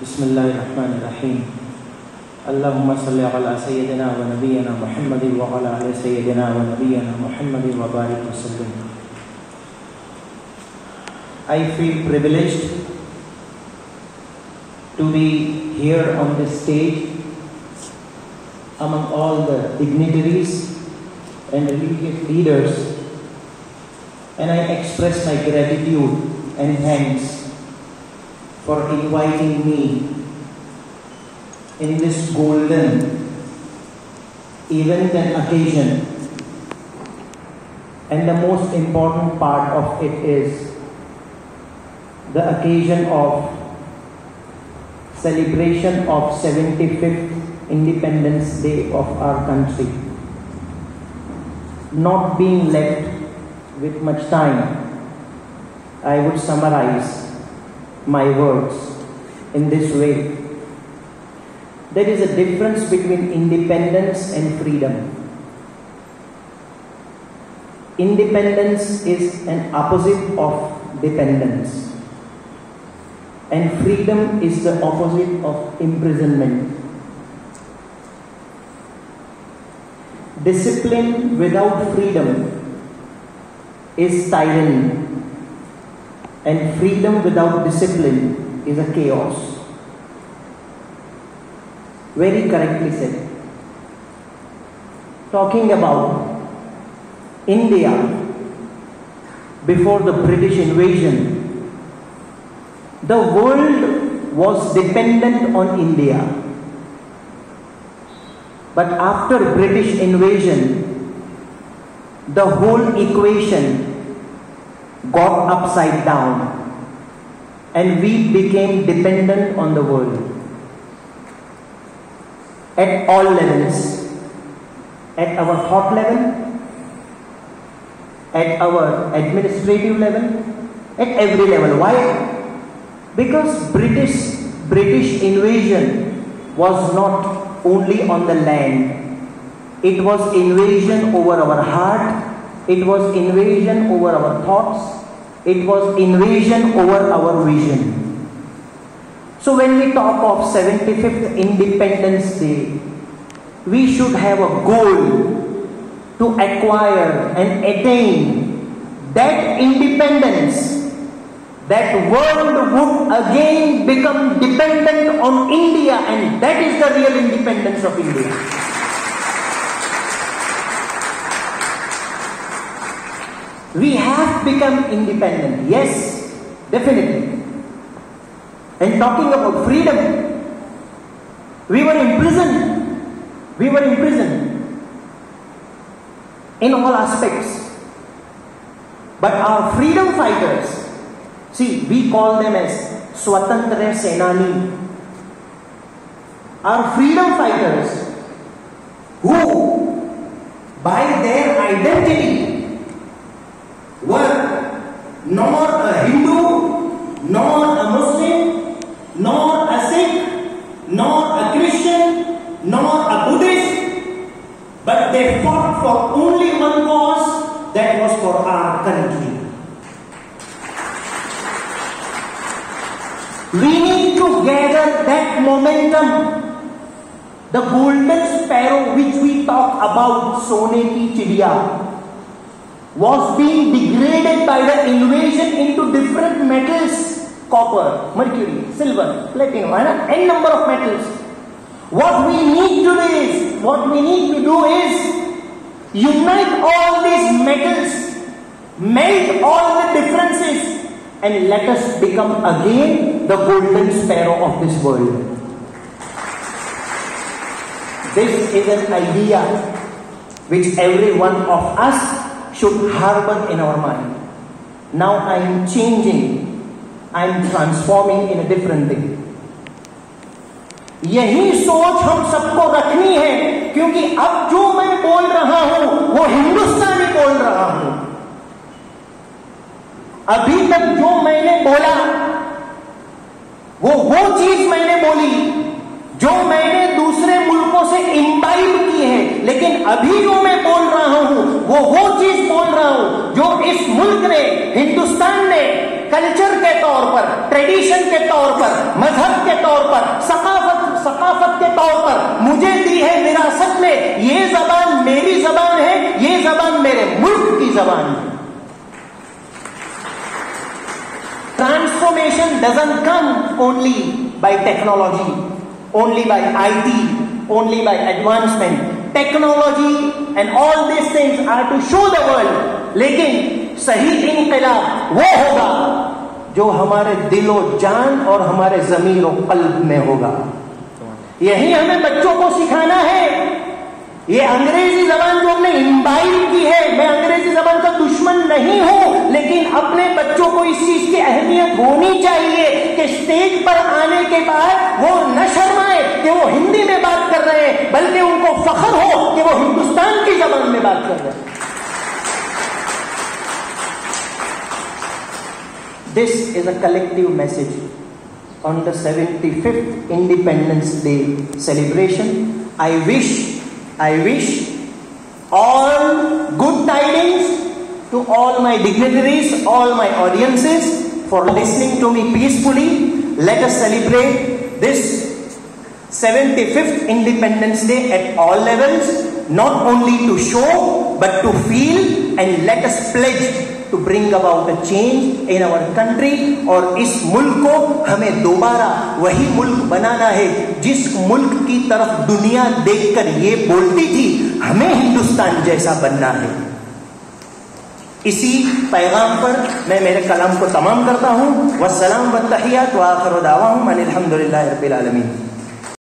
बिस्मिल्लाहिर्रहमानिर्रहीम। अल्लाहुम्मा सल्लि अला सय्यिदिना व नबिय्यिना मुहम्मदिन व अला आलि सय्यिदिना व नबिय्यिना मुहम्मदिन व बारिक वसल्लम। I feel privileged to be here on this stage among all the dignitaries and religious leaders, and I express my gratitude and thanks for inviting me in this golden event and occasion. And the most important part of it is the occasion of celebration of 75th Independence Day of our country. Not being left with much time, I would summarize my words in this way. There is a difference between independence and freedom. Independence is an opposite of dependence, and freedom is the opposite of imprisonment. Discipline without freedom is tyranny, and freedom without discipline is a chaos. Very correctly said. Talking about India before the British invasion, the world was dependent on India. But after British invasion, the whole equation got upside down and we became dependent on the world at all levels, at our thought level, at our administrative level, at every level. Why? Because British invasion was not only on the land, it was invasion over our heart. It was invasion over our thoughts. It was invasion over our vision. So when we talk of 75th Independence Day, we should have a goal to acquire and attain that independence. That world would again become dependent on India, and that is the real independence of India. We have become independent, yes, definitely. And talking about freedom, we were imprisoned. We were imprisoned in all aspects. But our freedom fighters, see, we call them as Swatantra Senani. Our freedom fighters, who by their identity were nor a Hindu, nor a Muslim, nor a Sikh, nor a Christian, nor a Buddhist, but they fought for only one cause, that was for our country. We need to gather that momentum. The golden sparrow which we talk about, Sone ki Chidiya, was being degraded by the invasion into different metals: copper, mercury, silver, platinum, and n number of metals. What we need to do is unite all these metals, melt all the differences, and let us become again the golden sparrow of this world. This is an idea which every one of us should harbor in our mind. Now I am changing, I am transforming in a different thing. यही सोच हम सबको रखनी है, क्योंकि अब जो मैं बोल रहा हूं वो हिंदुस्तानी बोल रहा हूं. अभी तक जो मैंने बोला वो चीज मैंने बोली जो मैंने दूसरे मुल्कों से इम्बाइब की है, लेकिन अभी जो मैं बोल रहा हूं वो चीज बोल रहा हूं जो इस मुल्क ने, हिंदुस्तान ने कल्चर के तौर पर, ट्रेडिशन के तौर पर, मजहब के तौर तौर पर, सकाफत के तौर पर मुझे दी है विरासत में। ये जबान मेरी जबान है, ये जबान मेरे मुल्क की जबान है। Transformation doesn't come only by technology, only by IT, only by advancement. Technology and all these things are to show the world. लेकिन सही इनकलाब वो होगा जो हमारे दिलो जान और हमारे ज़मीर और कल्ब में होगा। यही हमें बच्चों को सिखाना है। ये अंग्रेजी जबान जो हमने इम्बाइब की है, मैं अंग्रेजी जबान का दुश्मन नहीं हूं, लेकिन अपने बच्चों को इस चीज की अहमियत होनी चाहिए कि स्टेज पर आने के बाद वो न शर्माए कि वो हिंदी में बात कर रहे हैं, बल्कि उनको फख्र हो कि वो हिंदुस्तान की जबान में बात कर रहे हैं। This is a collective message on the 75th Independence Day celebration. I wish all good tidings to all my dignitaries, all my audiences for listening to me peacefully. Let us celebrate this 75th Independence Day at all levels, not only to show but to feel, and let us pledge to bring about a change in our country। और इस मुल्क को हमें दोबारा वही मुल्क बनाना है जिस मुल्क की तरफ दुनिया देखकर ये बोलती थी हमें हिंदुस्तान जैसा बनना है। इसी पैगाम पर मैं मेरे कलाम को तमाम करता हूँ। वस्सलाम व तहियात व आखिर दावाहुम अनिल हम्दुलिल्लाहि रब्बिल आलमीन।